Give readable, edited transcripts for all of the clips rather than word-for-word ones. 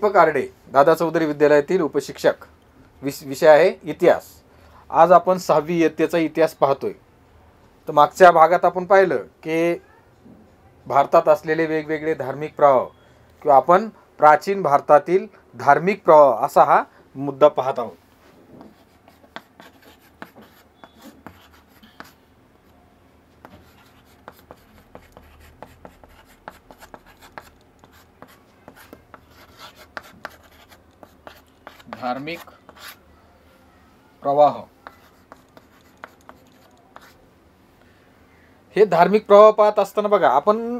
दीपक आर्डे, दादा चौधरी विद्यालयातील उपशिक्षक. विषय आहे इतिहास. आज आपण 6वी इयत्तेचा इतिहास पाहतोय. तर मागच्या भागात आपण पाहिलं की भारतात असलेले वेगवेगळे धार्मिक प्रवाह किंवा आपण प्राचीन भारतातील धार्मिक प्रवाह असा हा मुद्दा पाहत आहोत. धार्मिक प्रवाह. हे धार्मिक प्रवाह पाहत असताना बघा, आपण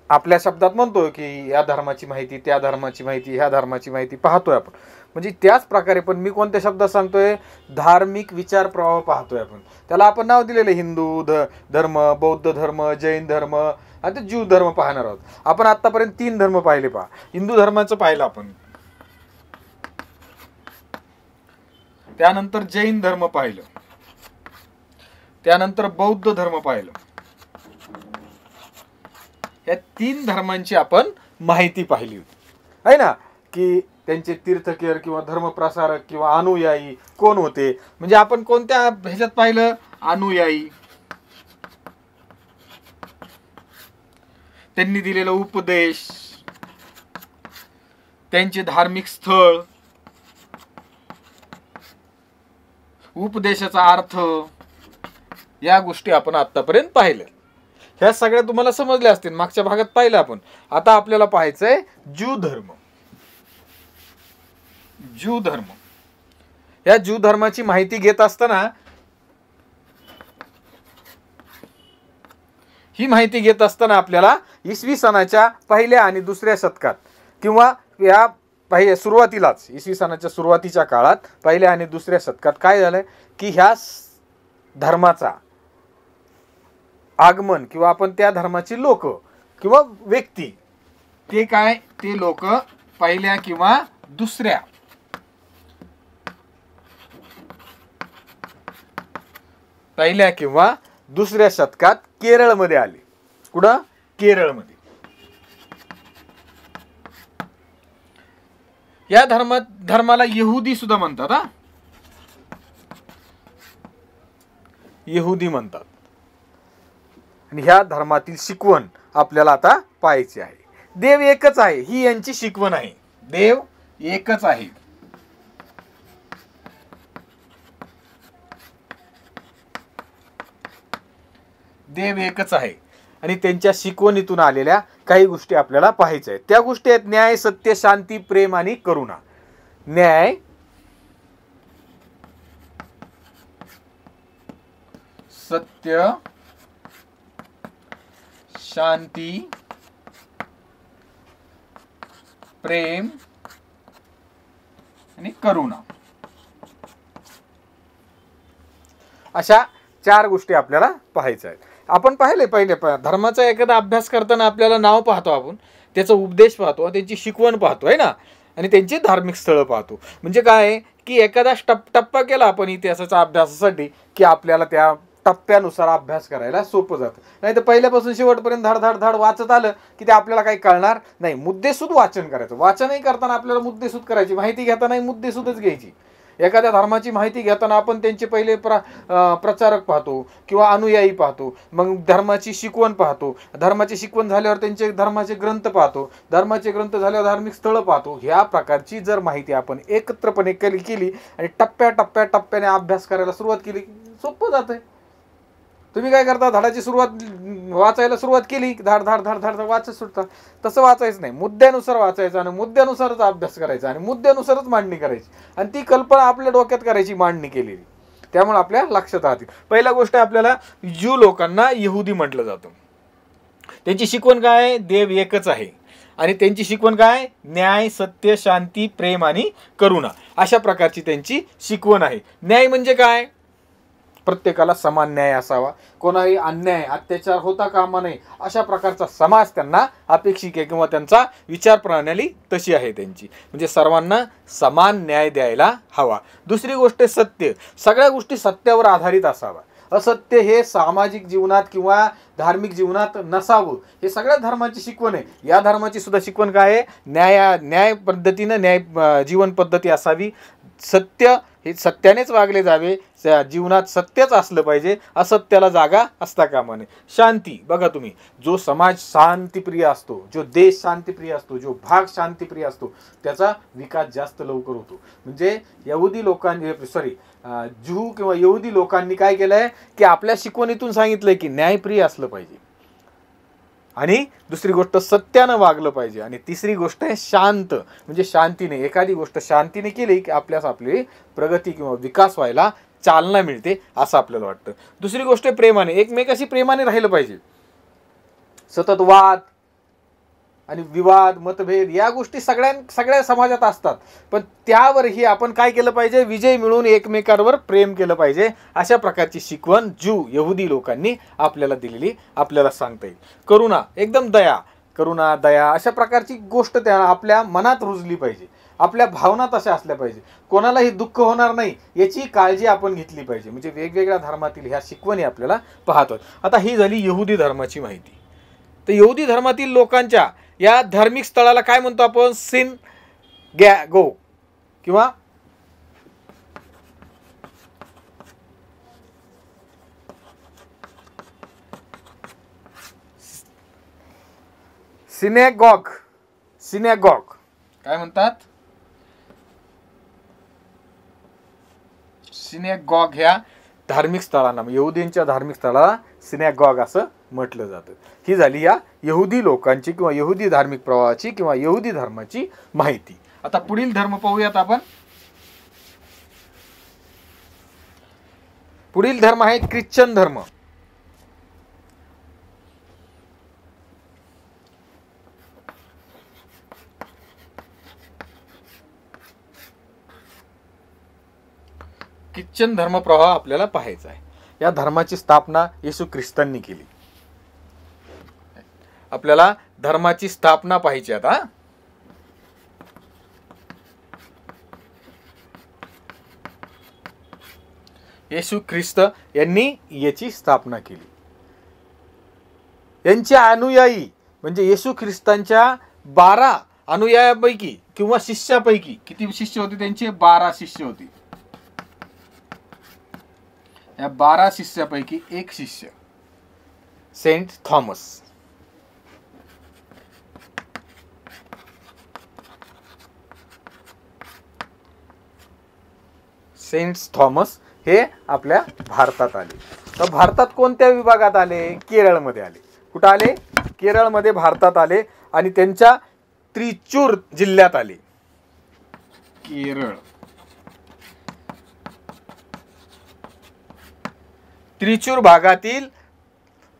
आपल्या शब्दात म्हणतो की या धर्माची माहिती, त्या धर्माची माहिती, ह्या धर्माची माहिती पाहतोय आपण. म्हणजे त्याच प्रकारे पण मी कोणत्या शब्दात सांगतोय, धार्मिक विचार प्रवाह पाहतोय आपण. त्याला आपण नाव दिलेलं हिंदू धर्म, बौद्ध धर्म, जैन धर्म आणि ज्यू धर्म पाहणार आहोत. आपण आतापर्यंत 3 धर्म पाहिले. पहा, हिंदू धर्माचं पाहिलं आपण, त्यानंतर जैन धर्म पाहिलं, त्यानंतर बौद्ध धर्म पाहिलं. या 3 धर्मांची आपण माहिती पाहिली होती, आहे ना, की त्यांचे तीर्थकर किंवा धर्मप्रसारक किंवा अनुयायी कोण होते. म्हणजे आपण कोणत्या ह्याच्यात पाहिलं, अनुयायी, त्यांनी दिलेला उपदेश, त्यांचे धार्मिक स्थळ, उपदेशाचा अर्थ, या गोष्टी आपण आतापर्यंत पाहिल्या. ह्या सगळ्या तुम्हाला समजल्या असतील, मागच्या भागात पाहिलं आपण. आता आपल्याला पाहायचंय ज्यू धर्म. ज्यू धर्म, या ज्यू धर्माची माहिती घेत असताना, ही माहिती घेत असताना आपल्याला इसवी सनाच्या पहिल्या आणि दुसऱ्या शतकात किंवा या सुरुवातीलाच, इसवी सनाच्या सुरुवातीच्या काळात पहिल्या आणि दुसऱ्या शतकात काय झालंय की ह्या धर्माचा आगमन किंवा आपण त्या धर्माची लोक किंवा व्यक्ती, ते काय, ते लोक पहिल्या किंवा दुसऱ्या शतकात केरळमध्ये आले. कुठं? केरळमध्ये. या धर्माला यहुदी सुद्धा म्हणतात. हा, यहुदी म्हणतात. आणि ह्या धर्मातील शिकवण आपल्याला आता पाहायची आहे. देव एकच आहे, ही यांची शिकवण आहे. देव एकच आहे. देव एकच आहे आणि त्यांच्या शिकवणीतून आलेल्या काही गोष्टी आपल्याला पाहायच्या आहेत. त्या गोष्टी आहेत न्याय, सत्य, शांती, प्रेम आणि करुणा. न्याय, सत्य, शांती, प्रेम आणि करुणा, अशा 4 गोष्टी आपल्याला पाहायच्या आहेत. आपण पाहिले पहिले धर्माचा एखादा अभ्यास करताना आपल्याला नाव पाहतो, आपण त्याचा उपदेश पाहतो, त्यांची शिकवण पाहतो, आहे ना, आणि त्यांची धार्मिक स्थळं पाहतो. म्हणजे काय की एखादा टप्पा केला आपण इतिहासाच्या अभ्यासासाठी की आपल्याला त्या टप्प्यानुसार अभ्यास करायला सोपं जातं. नाही तर पहिल्यापासून शेवटपर्यंत धाड वाचत आलं की ते आपल्याला काही कळणार नाही. मुद्देसूद वाचन करायचं. वाचनही करताना आपल्याला मुद्देसूद करायची, माहिती घेतानाही मुद्देसूदच घ्यायची. एखाद्या धर्माची माहिती घेताना आपण त्यांचे पहिले प्रचारक पाहतो किंवा अनुयायी पाहतो, मग धर्माची शिकवण पाहतो, धर्माची शिकवण झाल्यावर त्यांचे धर्माचे ग्रंथ पाहतो, धर्माचे ग्रंथ झाल्यावर धार्मिक स्थळं पाहतो. ह्या प्रकारची जर माहिती आपण एकत्रपणे केली आणि टप्प्याने अभ्यास करायला सुरुवात केली, सोपं जातंय. तुम्ही काय करता, धडाची वाचायला सुरुवात केली, धाड वाचत सुटता. तसं वाचायचं नाही. मुद्द्यानुसार वाचायचं आणि मुद्द्यानुसारच अभ्यास करायचा आणि मुद्द्यानुसारच मांडणी करायची आणि ती कल्पना आपल्या डोक्यात करायची, मांडणी केलेली. त्यामुळे आपल्या लक्षात राहतील. पहिला गोष्ट आपल्याला ज्यू लोकांना यहुदी म्हटलं जातं. त्यांची शिकवण काय? देव एकच आहे. आणि त्यांची शिकवण काय? न्याय, सत्य, शांती, प्रेम आणि करुणा, अशा प्रकारची त्यांची शिकवण आहे. न्याय म्हणजे काय? प्रत्येकाला समान न्याय असावा, कोणाही अन्याय अत्याचार होता कामा नये, अशा प्रकारचा समाज त्यांना अपेक्षित आहे किंवा त्यांचा विचार प्रणाली तशी आहे त्यांची. म्हणजे सर्वांना समान न्याय द्यायला हवा. दुसरी गोष्ट सत्य. सगळ्या गोष्टी सत्यावर आधारित असावा. असत्य हे सामाजिक जीवनात किंवा धार्मिक जीवनात नसावं, हे सगळ्या धर्माची शिकवण आहे. या धर्माची सुद्धा शिकवण काय आहे? न्याय पद्धतीनं जीवन पद्धती असावी. सत्य हे सत्यानेच वागले जावे, जीवनात सत्यच असलं पाहिजे, असत्याला जागा असता कामा नये. शांती बघा तुम्ही, जो समाज शांतिप्रिय असतो, जो देश शांतिप्रिय असतो, जो भाग शांतिप्रिय असतो, त्याचा विकास जास्त लवकर होतो. म्हणजे यहुदी लोकांनी ज्यू किंवा यहुदी लोकांनी काय केलंय की आपल्या शिकवणीतून सांगितलंय की न्यायप्रिय असलं पाहिजे, आणि दुसरी गोष्ट सत्यानं वागलं पाहिजे, आणि तिसरी गोष्ट आहे शांत, म्हणजे शांतीने एखादी गोष्ट शांतीने केली की आपल्यास आपली प्रगती किंवा विकास व्हायला चालना मिळते असं आपल्याला वाटतं. दुसरी गोष्ट आहे प्रेमाने, एकमेकाशी प्रेमाने राहिलं पाहिजे. सतत वाद आणि विवाद, मतभेद या गोष्टी सगळ्या समाजात असतात, पण त्यावरही आपण काय केलं पाहिजे? विजय मिळवून एकमेकांवर प्रेम केलं पाहिजे. अशा प्रकारची शिकवण यहुदी लोकांनी आपल्याला दिलेली आपल्याला सांगता येईल. करुणा, एकदम करुणा, दया अशा प्रकारची गोष्ट त्या आपल्या मनात रुजली पाहिजे. आपल्या भावना तशा असल्या पाहिजे. कोणालाही दुःख होणार नाही याची काळजी आपण घेतली पाहिजे. म्हणजे वेगवेगळ्या धर्मातील ह्या शिकवणी आपल्याला पाहतो. आता ही झाली यहुदी धर्माची माहिती. तर यहुदी धर्मातील लोकांच्या या धार्मिक स्थळाला काय म्हणतो आपण? सिनगॉग किंवा सिनेगॉग काय म्हणतात? सिनेगॉग ह्या धार्मिक स्थळांना, यहुदींच्या धार्मिक स्थळाला सिनेगॉग असं म्हटलं जातं. ही झाली या यहुदी लोकांची किंवा यहुदी धार्मिक प्रवाहाची किंवा यहुदी धर्माची माहिती. आता पुढील धर्म पाहूयात आपण. पुढील धर्म आहे ख्रिश्चन धर्म. ख्रिश्चन धर्म प्रवाह आपल्याला पाहायचा आहे. या धर्माची स्थापना येशू ख्रिस्तांनी केली. आपल्याला धर्माची स्थापना पाहिजे. आता येशू ख्रिस्त यांनी याची स्थापना केली. यांचे अनुयायी म्हणजे येशू ख्रिस्तांच्या 12 अनुयायांपैकी किंवा शिष्यापैकी, किती शिष्य होते त्यांचे? 12 शिष्य होते. या 12 शिष्यापैकी एक शिष्य सेंट थॉमस. सेंट थॉमस हे आपल्या भारतात आले. तर भारतात कोणत्या विभागात आले? केरळमध्ये आले. कुठं आले? केरळमध्ये भारतात आले आणि त्यांच्या त्रिचूर जिल्ह्यात आले. केरळ, त्रिचूर भागातील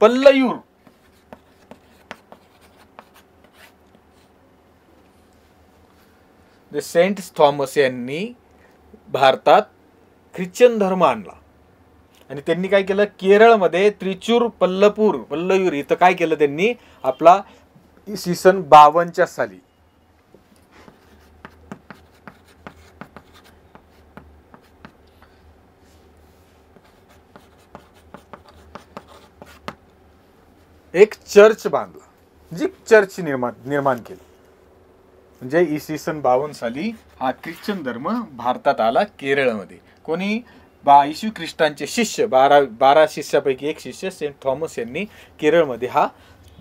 पल्लयूर सेंट थॉमस यांनी भारतात ख्रिश्चन धर्म आणला. आणि त्यांनी काय केलं? केरळमध्ये त्रिचूर पल्लयूर इथं काय केलं त्यांनी? आपला इसवी सन 52 साली एक चर्च बांधला, जी चर्च निर्माण केली. म्हणजे इसवी सन 52 साली हा ख्रिश्चन धर्म भारतात आला केरळमध्ये. कोणी? येशू ख्रिस्तांचे शिष्य 12 शिष्यापैकी एक शिष्य सेंट थॉमस यांनी केरळमध्ये हा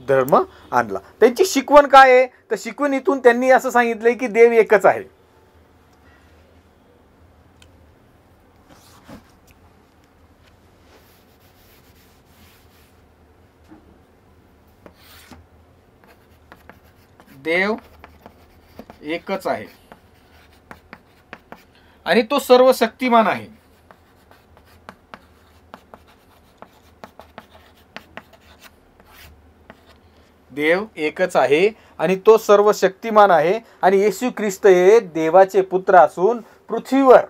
धर्म आणला. त्यांची शिकवण काय आहे? तर शिकवणीतून त्यांनी असं सांगितलंय की देव एकच आहे. देव एकच आहे आणि तो सर्व शक्तिमान आहे. देव एकच आहे आणि तो सर्व शक्तिमान आहे. आणि येशू ख्रिस्त हे देवाचे पुत्र असून पृथ्वीवर,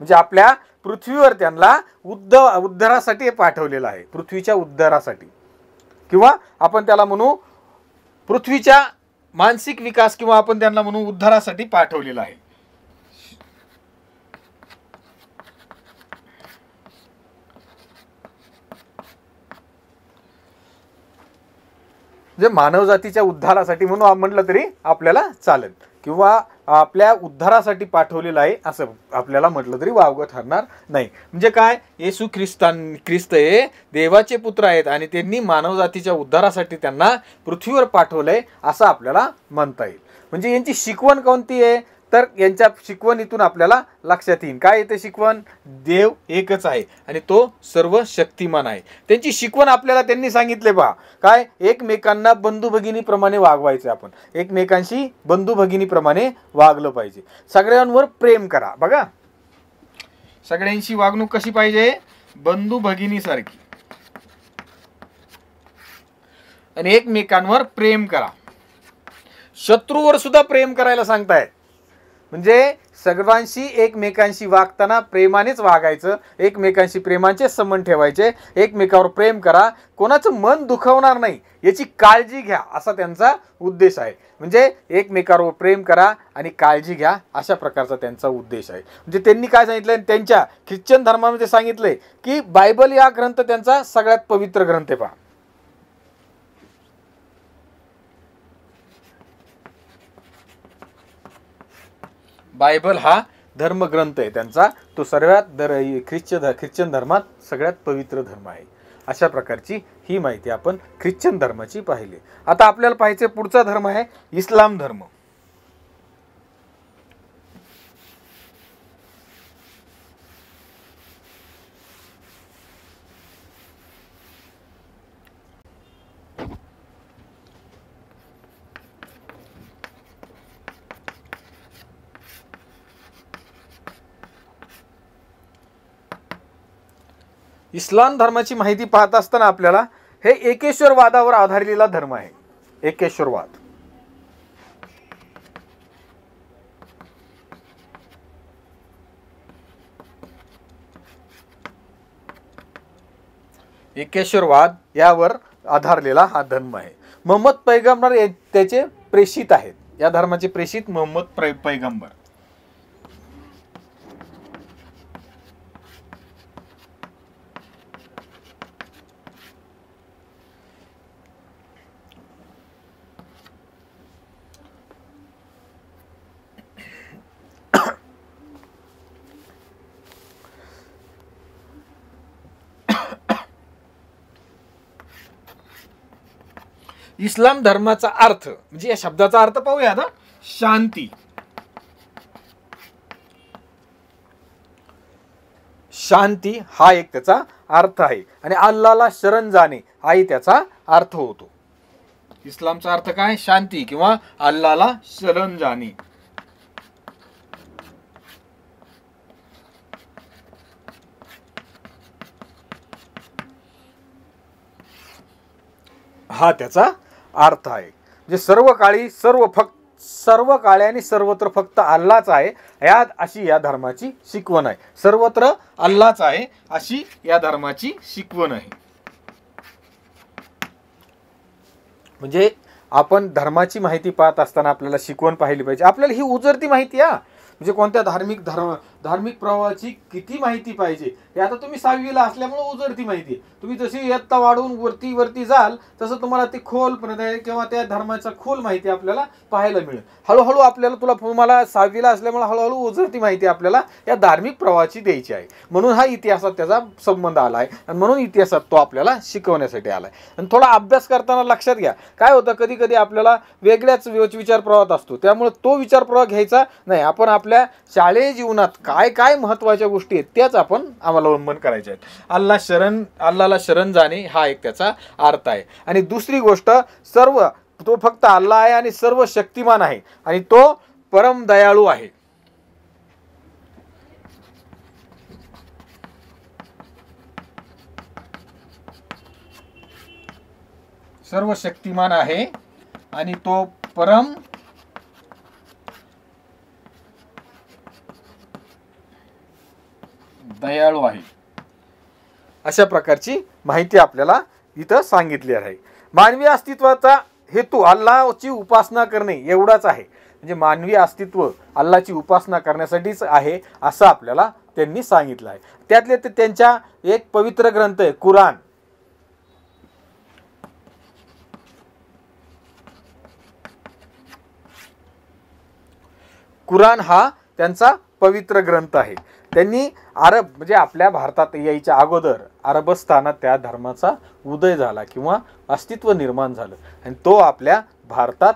म्हणजे आपल्या पृथ्वीवर त्यांना उद्धारासाठी पाठवलेला आहे. पृथ्वीच्या उद्धारासाठी, किंवा आपण त्याला म्हणू पृथ्वीच्या मानसिक विकास, किंवा आपण त्यांना म्हणू उद्धारासाठी पाठवलेला आहे. म्हणजे मानवजातीच्या उद्धारासाठी म्हणून म्हटलं तरी आपल्याला चालेल, किंवा आपल्या उद्धारासाठी पाठवलेलं आहे असं आपल्याला म्हटलं तरी वावगं ठरणार नाही. म्हणजे काय, येशू ख्रिस्त हे देवाचे पुत्र आहेत आणि त्यांनी मानवजातीच्या उद्धारासाठी त्यांना पृथ्वीवर पाठवलंय असं आपल्याला म्हणता येईल. म्हणजे यांची शिकवण कोणती आहे, तर यांच्या शिकवणीतून आपल्याला लक्षात येईल काय येते शिकवण, देव एकच आहे आणि तो सर्व शक्तिमान आहे. त्यांची शिकवण आपल्याला त्यांनी सांगितले पहा काय, एकमेकांना बंधू भगिनीप्रमाणे वागवायचे, आपण एकमेकांशी बंधू भगिनीप्रमाणे वागलं पाहिजे, सगळ्यांवर प्रेम करा. बघा सगळ्यांशी वागणूक कशी पाहिजे, बंधू भगिनीसारखी, आणि एकमेकांवर प्रेम करा. शत्रूवर सुद्धा प्रेम करायला सांगतायत. म्हणजे सर्वांशी एकमेकांशी वागताना प्रेमानेच वागायचं, एकमेकांशी प्रेमाचे संबंध ठेवायचे, एकमेकावर प्रेम करा, कोणाचं मन दुखवणार नाही याची काळजी घ्या असा त्यांचा उद्देश आहे. म्हणजे एकमेकावर प्रेम करा आणि काळजी घ्या अशा प्रकारचा त्यांचा उद्देश आहे. म्हणजे त्यांनी काय सांगितलं, त्यांच्या ख्रिश्चन धर्मामध्ये सांगितलंय की बायबल या ग्रंथ त्यांचा सगळ्यात पवित्र ग्रंथ आहे. पहा बायबल हा धर्मग्रंथ आहे त्यांचा, तो सर्वात ख्रिश्चन धर्मात सगळ्यात पवित्र धर्म आहे. अशा प्रकारची ही माहिती आपण ख्रिश्चन धर्माची पाहिली. आता आपल्याला पाहायचे पुढचा धर्म आहे इस्लाम धर्म. इस्लाम धर्माची माहिती पाहत असताना आपल्याला हे एकेश्वरवादावर आधारलेला धर्म आहे. एकेश्वरवाद, एकेश्वरवाद यावर आधारलेला हा धर्म आहे. मोहम्मद पैगंबर त्याचे प्रेषित आहेत. या धर्माचे प्रेषित मोहम्मद पैगंबर. इस्लाम धर्माचा अर्थ म्हणजे या शब्दाचा अर्थ पाहूया आता, शांती. शांती हा एक त्याचा अर्थ आहे आणि अल्लाहला शरण जाणे हाही त्याचा अर्थ होतो. इस्लामचा अर्थ काय, शांती किंवा अल्लाहला शरण जाणे. हा त्याचा अर्थ आहे. म्हणजे सर्व काळी आणि सर्वत्र फक्त अल्लाहच आहे अशी या धर्माची शिकवण आहे. सर्वत्र अल्लाहच आहे अशी या धर्माची शिकवण आहे. म्हणजे आपण धर्माची माहिती पाहत असताना आपल्याला शिकवण पाहिली पाहिजे. आपल्याला ही उजरती माहिती म्हणजे कोणत्या धार्मिक प्रवाहाची किती माहिती पाहिजे हे आता तुम्ही 6वीला असल्यामुळे उजरती माहिती. तुम्ही जशी इयत्ता वाढवून वरती जाल तसं तुम्हाला ती खोल किंवा त्या धर्माचा खोल माहिती आपल्याला पाहायला मिळेल. हळूहळू आपल्याला तुम्हाला 6वीला असल्यामुळे हळूहळू उजरती माहिती आपल्याला या धार्मिक प्रवाहाची द्यायची आहे. म्हणून हा इतिहासात त्याचा संबंध आला आहे आणि म्हणून इतिहासात तो आपल्याला शिकवण्यासाठी आलाय. आणि थोडा अभ्यास करताना लक्षात घ्या काय होतं, कधी कधी आपल्याला वेगळ्याच विचार प्रवाहात असतो, त्यामुळे तो विचार प्रवाह घ्यायचा नाही. आपण आपल्या शालेय जीवनात काय काय महत्वाच्या गोष्टी आहेत त्याच आपण अवलंबन करायचे आहेत. अल्लाहला शरण जाणे हा एक त्याचा अर्थ आहे. आणि दुसरी गोष्ट, तो फक्त अल्लाह आहे आणि सर्व शक्तिमान आहे आणि तो परम दयाळू आहे. सर्व शक्तिमान आहे आणि तो परम दयाळू आहे. अशा प्रकारची माहिती आपल्याला इथं सांगितली आहे. मानवी अस्तित्वाचा हेतू अल्लाहची उपासना करणे एवढाच आहे. म्हणजे मानवी अस्तित्व अल्लाहची उपासना करण्यासाठीच आहे असं आपल्याला त्यांनी सांगितलं आहे. त्यातले ते त्यांच्या एक पवित्र ग्रंथ आहे कुराण. कुराण हा त्यांचा पवित्र ग्रंथ आहे. त्यांनी अरब म्हणजे आपल्या भारतात यायच्या अगोदर अरबस्थानात त्या धर्माचा उदय झाला किंवा अस्तित्व निर्माण झालं आणि तो आपल्या भारतात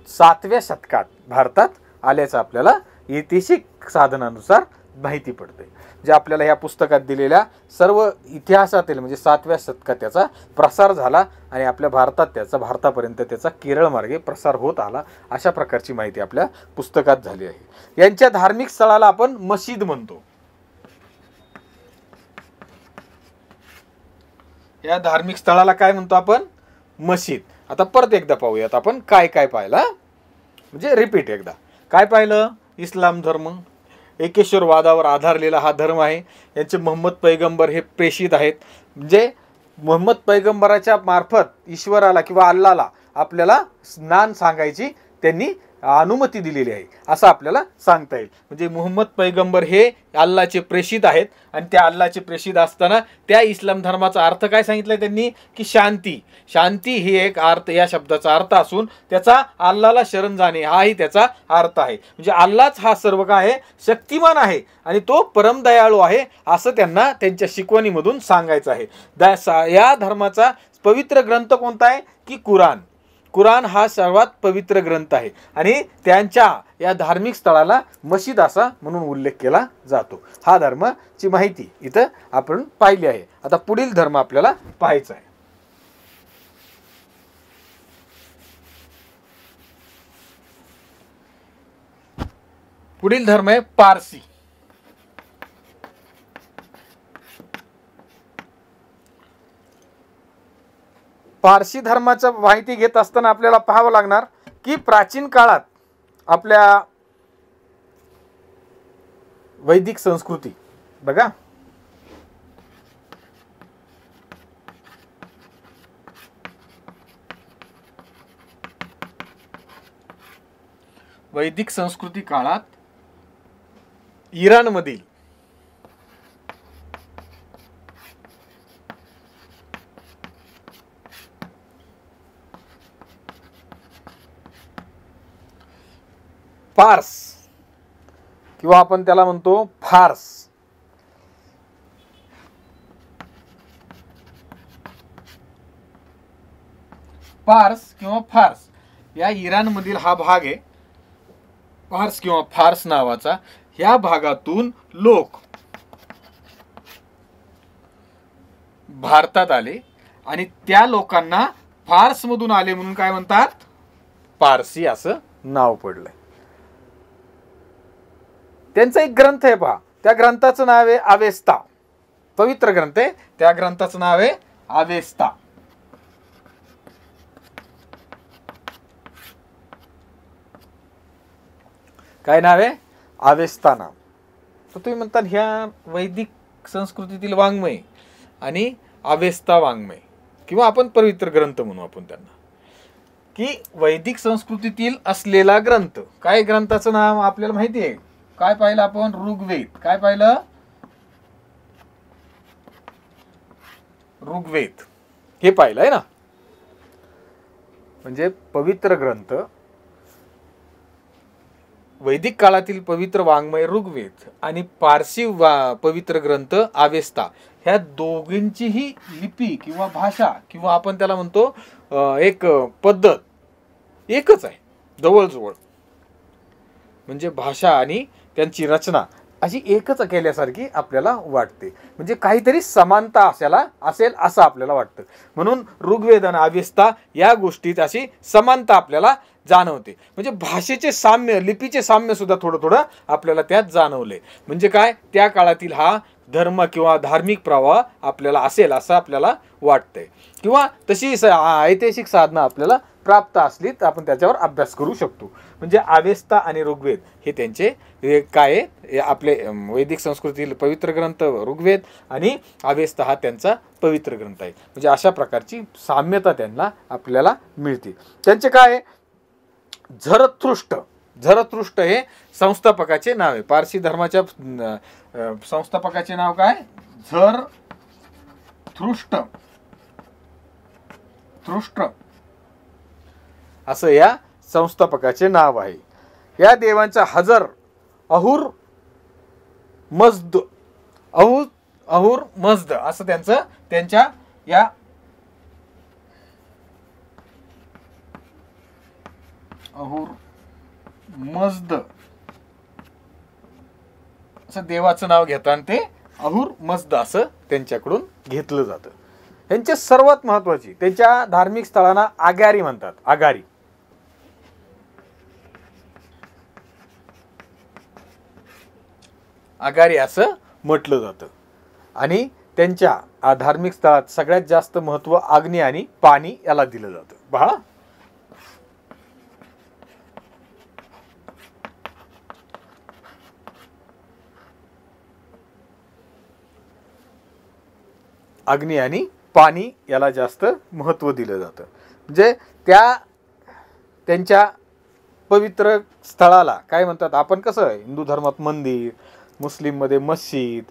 7व्या शतकात भारतात आल्याचं आपल्याला ऐतिहासिक साधनानुसार माहिती पडते. जे आपल्याला ह्या पुस्तकात दिलेल्या सर्व इतिहासातील म्हणजे 7व्या शतकात त्याचा प्रसार झाला आणि आपल्या भारतात भारतापर्यंत त्याचा केरळ मार्गे प्रसार होत आला, अशा प्रकारची माहिती आपल्या पुस्तकात झाली आहे. यांच्या धार्मिक स्थळाला आपण मशीद म्हणतो. या धार्मिक स्थळाला काय म्हणतो आपण? मशीद. आता परत एकदा पाहूयात आपण काय काय पाहिलं, म्हणजे रिपीट एकदा. काय पाहिलं? इस्लाम धर्म एकेश्वरवादावर आधारलेला हा धर्म आहे. यांचे मोहम्मद पैगंबर हे प्रेषित आहेत, म्हणजे मोहम्मद पैगंबराच्या मार्फत ईश्वराला किंवा अल्लाला आपल्याला स्नान सांगायची त्यांनी अनुमती दिलेली आहे असं आपल्याला सांगता येईल. म्हणजे मोहम्मद पैगंबर हे अल्लाचे प्रेषित आहेत आणि त्या अल्लाचे प्रेषित असताना त्या इस्लाम धर्माचा अर्थ काय सांगितलाय त्यांनी की शांती. शांती ही एक अर्थ, या शब्दाचा अर्थ असून त्याचा अल्लाला शरण जाणे हाही त्याचा अर्थ आहे. म्हणजे अल्लाच हा सर्व काय आहे? शक्तिमान आहे आणि तो परमदयाळू आहे असं त्यांना त्यांच्या शिकवणीमधून सांगायचं आहे. या धर्माचा पवित्र ग्रंथ कोणता आहे की कुराण. कुराण हा सर्वात पवित्र ग्रंथ आहे आणि त्यांच्या या धार्मिक स्थळाला मशीद असा म्हणून उल्लेख केला जातो. हा धर्माची माहिती इथं आपण पाहिली आहे. आता पुढील धर्म आपल्याला पाहायचा आहे. पुढील धर्म आहे पारसी. पारसी धर्माचं माहिती घेत असताना आपल्याला पाहावं लागणार की प्राचीन काळात आपल्या वैदिक संस्कृती बघा, वैदिक संस्कृती काळात इराणमधील पार्स किंवा आपण त्याला म्हणतो फार्स, पार्स किंवा फार्स या इराणमधील हा भाग आहे. पार्स किंवा फार्स नावाचा ह्या भागातून लोक भारतात आले आणि त्या लोकांना फार्स मधून आले म्हणून काय म्हणतात? पारसी असं नाव पडलंय. त्यांचा एक ग्रंथ आहे पहा, त्या ग्रंथाचं नाव आहे अवेस्ता. पवित्र ग्रंथ आहे, त्या ग्रंथाचं नाव आहे अवेस्ता. काय नाव आहे? अवेस्ता नाव. तर तुम्ही म्हणता ह्या वैदिक संस्कृतीतील वाङ्मय आणि अवेस्ता वाङ्मय किंवा आपण पवित्र ग्रंथ म्हणू आपण त्यांना, की वैदिक संस्कृतीतील असलेला ग्रंथ. काय ग्रंथाचं नाव आपल्याला माहिती आहे? काय पाहिलं आपण? ऋग्वेद. काय पाहिलं? ऋग्वेद हे पाहिलं आहे ना. म्हणजे पवित्र ग्रंथ, वैदिक काळातील पवित्र वाङ्मय ऋग्वेद आणि पारसी पवित्र ग्रंथ अवेस्ता, ह्या दोघींचीही लिपी किंवा भाषा किंवा आपण त्याला म्हणतो एक पद्धत एकच आहे जवळजवळ. म्हणजे भाषा आणि त्यांची रचना अशी एकच केल्यासारखी आपल्याला वाटते. म्हणजे काहीतरी समानता असेल असं आपल्याला वाटतं. म्हणून ऋग्वेद आणि अवेस्ता या गोष्टीत अशी समानता आपल्याला जाणवते. म्हणजे भाषेचे साम्य, लिपीचे साम्य सुद्धा थोडं थोडं आपल्याला त्यात जाणवले. म्हणजे काय? त्या काळातील हा धर्म किंवा धार्मिक प्रवाह आपल्याला असेल असं आपल्याला वाटतंय किंवा तशी ऐतिहासिक साधना आपल्याला प्राप्त असली तर आपण त्याच्यावर अभ्यास करू शकतो. म्हणजे अवेस्ता आणि ऋग्वेद हे त्यांचे काय आपले वैदिक संस्कृतीतील पवित्र ग्रंथ ऋग्वेद आणि अवेस्ता हा त्यांचा पवित्र ग्रंथ आहे. म्हणजे अशा प्रकारची साम्यता त्यांना आपल्याला मिळते. त्यांचे काय? झरथुष्ट्र. झरथुष्ट्र हे संस्थापकाचे नाव आहे. पारसी धर्माच्या संस्थापकाचे नाव काय? झरथुष्ट्र असं या संस्थापकाचे नाव आहे. या देवांचा हजर, अहुर, मज्द, अहुर मज्द असं त्यांच्या या अहुर मज्द असं देवाचं नाव घेताना ते अहुर मज्द असं त्यांच्याकडून घेतलं जातं. यांचे सर्वात महत्वाची त्यांच्या धार्मिक स्थळांना आगारी म्हणतात. आगारी आगारी असं म्हटलं जातं. आणि त्यांच्या धार्मिक स्थळात सगळ्यात जास्त महत्व अग्नी आणि पाणी याला दिलं जातं. पहा, अग्नी आणि पाणी याला जास्त महत्व दिलं जातं. म्हणजे त्यांच्या पवित्र स्थळाला काय म्हणतात, आपण कसं हिंदू धर्मात मंदिर, मुस्लिममध्ये मस्जिद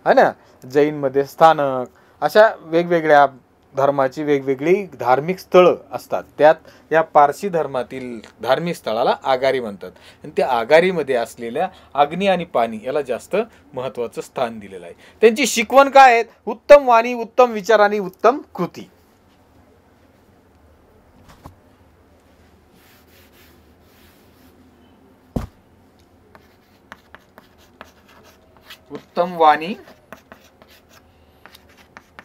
है ना, जैनमध्ये स्थानक, अशा वेगवेगळ्या धर्माची वेगवेगळी धार्मिक स्थळं असतात. त्यात या पारसी धर्मातील धार्मिक स्थळाला आगारी म्हणतात. आणि त्या आगारीमध्ये असलेल्या अग्नी आणि पाणी याला जास्त महत्त्वाचं स्थान दिलेलं आहे. त्यांची शिकवण काय आहे, उत्तम वाणी, उत्तम विचार आणि उत्तम कृती. उत्तम वाणी,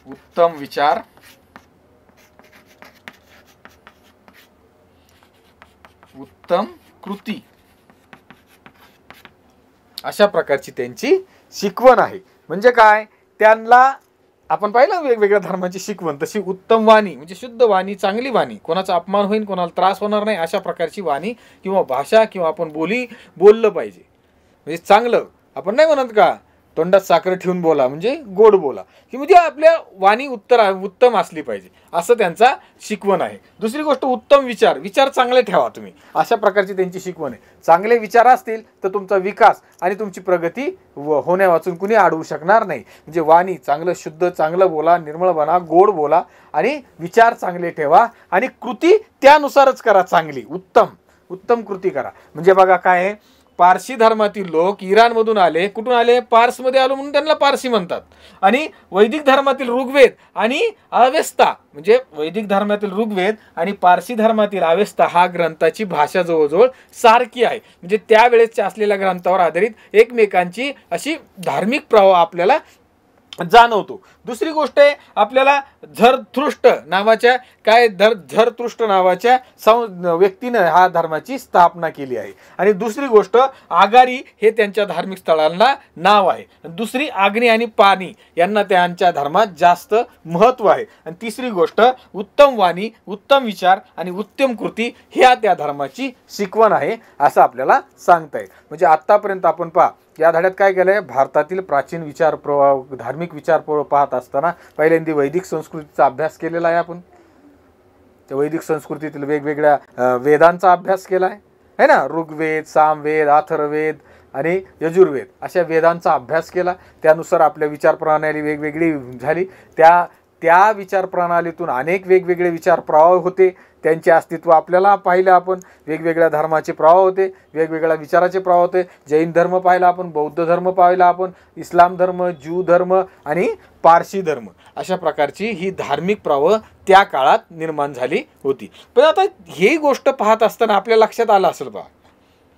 उत्तम विचार, उत्तम कृती अशा प्रकारची त्यांची शिकवण आहे. म्हणजे काय, त्यांना आपण पाहिलं वेगवेगळ्या धर्माची शिकवण, तशी उत्तम वाणी म्हणजे शुद्ध वाणी, चांगली वाणी, कोणाचा अपमान होईल, कोणाला त्रास होणार नाही अशा प्रकारची वाणी किंवा भाषा किंवा आपण बोललं पाहिजे. म्हणजे चांगलं, आपण नाही म्हणत का तोंडात साखर ठेवून बोला, म्हणजे गोड बोला, की म्हणजे आपल्या वाणी उत्तम असली पाहिजे, असं त्यांचा शिकवण आहे. दुसरी गोष्ट उत्तम विचार चांगले ठेवा तुम्ही, अशा प्रकारची त्यांची शिकवण आहे. चांगले विचार असतील तर तुमचा विकास आणि तुमची प्रगती होण्या वाचून कुणी अडवू शकणार नाही. म्हणजे वाणी चांगलं, शुद्ध, चांगलं बोला, निर्मळ बना, गोड बोला आणि विचार चांगले ठेवा आणि कृती त्यानुसारच करा, चांगली उत्तम कृती करा. म्हणजे बघा काय आहे, पारसी धर्मातील लोक इराणमधून आले, कुठून आले, पार्समध्ये आलो म्हणून त्यांना पारसी म्हणतात. आणि वैदिक धर्मातील ऋग्वेद आणि अवेस्ता, म्हणजे वैदिक धर्मातील ऋग्वेद आणि पारसी धर्मातील अवेस्ता हा ग्रंथाची भाषा जवळजवळ सारखी आहे. म्हणजे त्यावेळेसच्या असलेल्या ग्रंथावर आधारित एकमेकांची अशी धार्मिक प्रवाह आपल्याला जाणवतो. दुसरी गोष्ट आहे, आपल्याला झरथुष्ट्र नावाच्या व्यक्तीनं हा धर्माची स्थापना केली आहे. आणि दुसरी गोष्ट आगारी हे त्यांच्या धार्मिक स्थळांना नाव आहे. दुसरी अग्नी आणि पाणी यांना त्यांच्या धर्मात जास्त महत्व आहे. आणि तिसरी गोष्ट उत्तम वाणी, उत्तम विचार आणि उत्तम कृती ह्या त्या धर्माची शिकवण आहे असं आपल्याला सांगता येईल. म्हणजे आतापर्यंत आपण पहा, या धड्यात काय केलंय, भारतातील प्राचीन विचार प्रवाह, धार्मिक विचार प्रवाह पाहत असताना पहिल्यांदा वैदिक संस्कृतीचा अभ्यास केलेला आहे. आपण त्या वैदिक संस्कृतीतील वेगवेगळ्या वेदांचा अभ्यास केला आहे ना, ऋग्वेद, सामवेद, अथर्ववेद आणि यजुर्वेद अशा वेदांचा अभ्यास केला. त्यानुसार आपल्या विचार प्रणाली वेगवेगळी झाली. त्या विचार प्रणालीतून अनेक वेगवेगळे विचार प्रवाह होते, त्यांचे अस्तित्व आपल्याला पाहिलं. आपण वेगवेगळ्या धर्माचे प्रवाह होते, वेगवेगळ्या विचाराचे प्रवाह होते. जैन धर्म पाहिला आपण, बौद्ध धर्म पाहिला आपण, इस्लाम धर्म, ज्यू धर्म आणि पारसी धर्म अशा प्रकारची ही धार्मिक प्रवाह त्या काळात निर्माण झाली होती. पण आता ही गोष्ट पाहत असताना आपल्या लक्षात आलं असेल बा,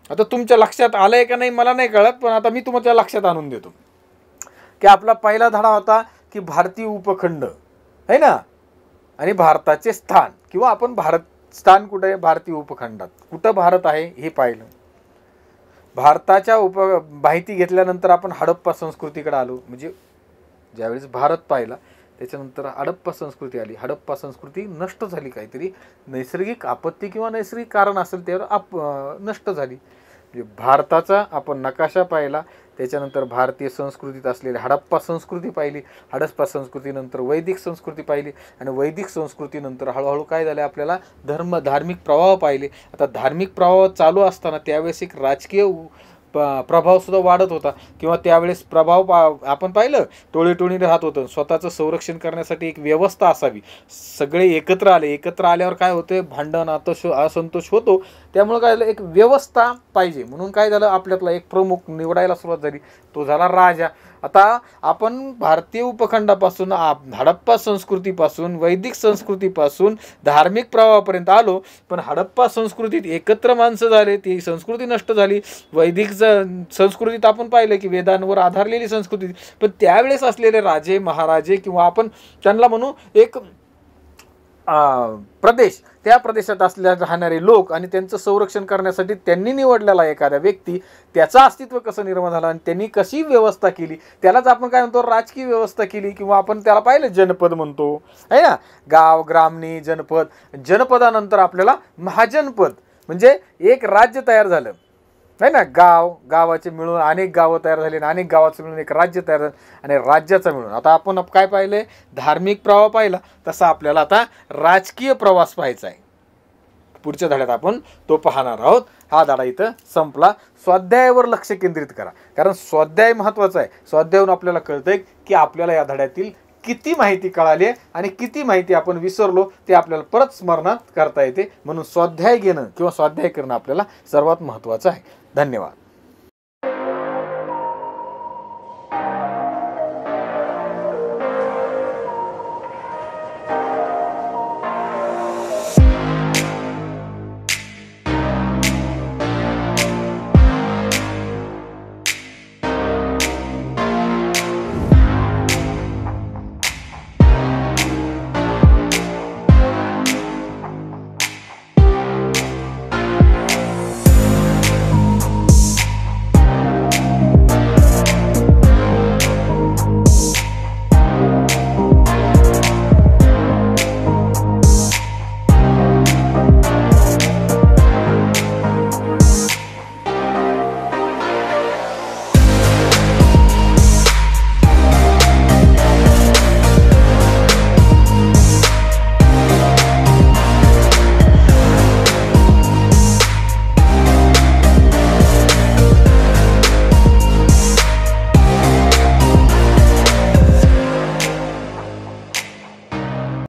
आता तुमच्या लक्षात आलंय का नाही मला नाही कळत, पण आता मी तुमच्या लक्षात आणून देतो की आपला पहिला धडा होता की भारतीय उपखंड आहे ना, आणि भारताचे स्थान किंवा आपण स्थान कुठे आहे, भारतीय उपखंडात कुठं भारत आहे हे पाहिलं. भारताच्या माहिती घेतल्यानंतर आपण हडप्पा संस्कृतीकडे आलो. म्हणजे ज्यावेळेस भारत पाहिला त्याच्यानंतर हडप्पा संस्कृती आली. हडप्पा संस्कृती नष्ट झाली, काहीतरी नैसर्गिक आपत्ती किंवा नैसर्गिक कारण असेल त्यावर नष्ट झाली. म्हणजे भारताचा आपण नकाशा पाहिला, त्याच्यानंतर भारतीय संस्कृतीत असलेली हडप्पा संस्कृती पाहिली. हडप्पा संस्कृतीनंतर वैदिक संस्कृती पाहिली आणि वैदिक संस्कृतीनंतर हळूहळू काय झालं, आपल्याला धार्मिक प्रवाह पाहिले. आता धार्मिक प्रवाह चालू असताना त्यावेळेस एक राजकीय प्रभाव सुद्धा वाढत होता, किंवा त्यावेळेस आपण पाहिलं टोळीटोळीने राहत होतं. स्वतःचं संरक्षण करण्यासाठी एक व्यवस्था असावी. सगळे एकत्र आल्यावर काय होते, भांडण असंतोष होतो. त्यामुळे काय झालं, एक व्यवस्था पाहिजे. म्हणून काय झालं, आपल्यातला एक प्रमुख निवडायला सुरुवात झाली, तो झाला राजा. आता आपण भारतीय उपखंडापासून हडप्पा संस्कृतीपासून, वैदिक संस्कृतीपासून धार्मिक प्रवाहापर्यंत आलो. पण हडप्पा संस्कृतीत एकत्र माणसं झाले, ती संस्कृती नष्ट झाली. वैदिक संस्कृतीत आपण पाहिलं की वेदांवर आधारलेली संस्कृती. पण त्यावेळेस असलेले राजे महाराजे, किंवा आपण त्यांना म्हणू एक प्रदेश, त्या प्रदेशात राहणारे लोक आणि त्यांचं संरक्षण करण्यासाठी त्यांनी निवडलेला एखादा व्यक्ती, त्याचं अस्तित्व कसं निर्माण झालं आणि त्यांनी कशी व्यवस्था केली, त्यालाच आपण काय म्हणतो, राजकीय व्यवस्था केली. किंवा आपण त्याला पाहिलं जनपद म्हणतो, आहे ना. गाव, ग्रामणी, जनपद. जनपदानंतर आपल्याला महाजनपद, म्हणजे एक राज्य तयार झालं, आहे ना. गावाचे मिळून अनेक गावं तयार झाली आणि अनेक गावाचं मिळून एक राज्य तयार झालं, आणि राज्याचं मिळून आता आपण काय पाहिलंय, धार्मिक प्रवाह पाहिला. तसा आपल्याला आता राजकीय प्रवास पाहायचा आहे. पुढच्या धड्यात आपण तो पाहणार आहोत. हा धडा इथं संपला. स्वाध्यायावर लक्ष केंद्रित करा, कारण स्वाध्याय महत्त्वाचा आहे. स्वाध्यायावरून आपल्याला कळतंय की आपल्याला या धड्यातील किती माहिती कळाली आहे आणि किती माहिती आपण विसरलो ते आपल्याला परत स्मरणात करता येते. म्हणून स्वाध्याय घेणं किंवा स्वाध्याय करणं आपल्याला सर्वात महत्त्वाचं आहे. धन्यवाद.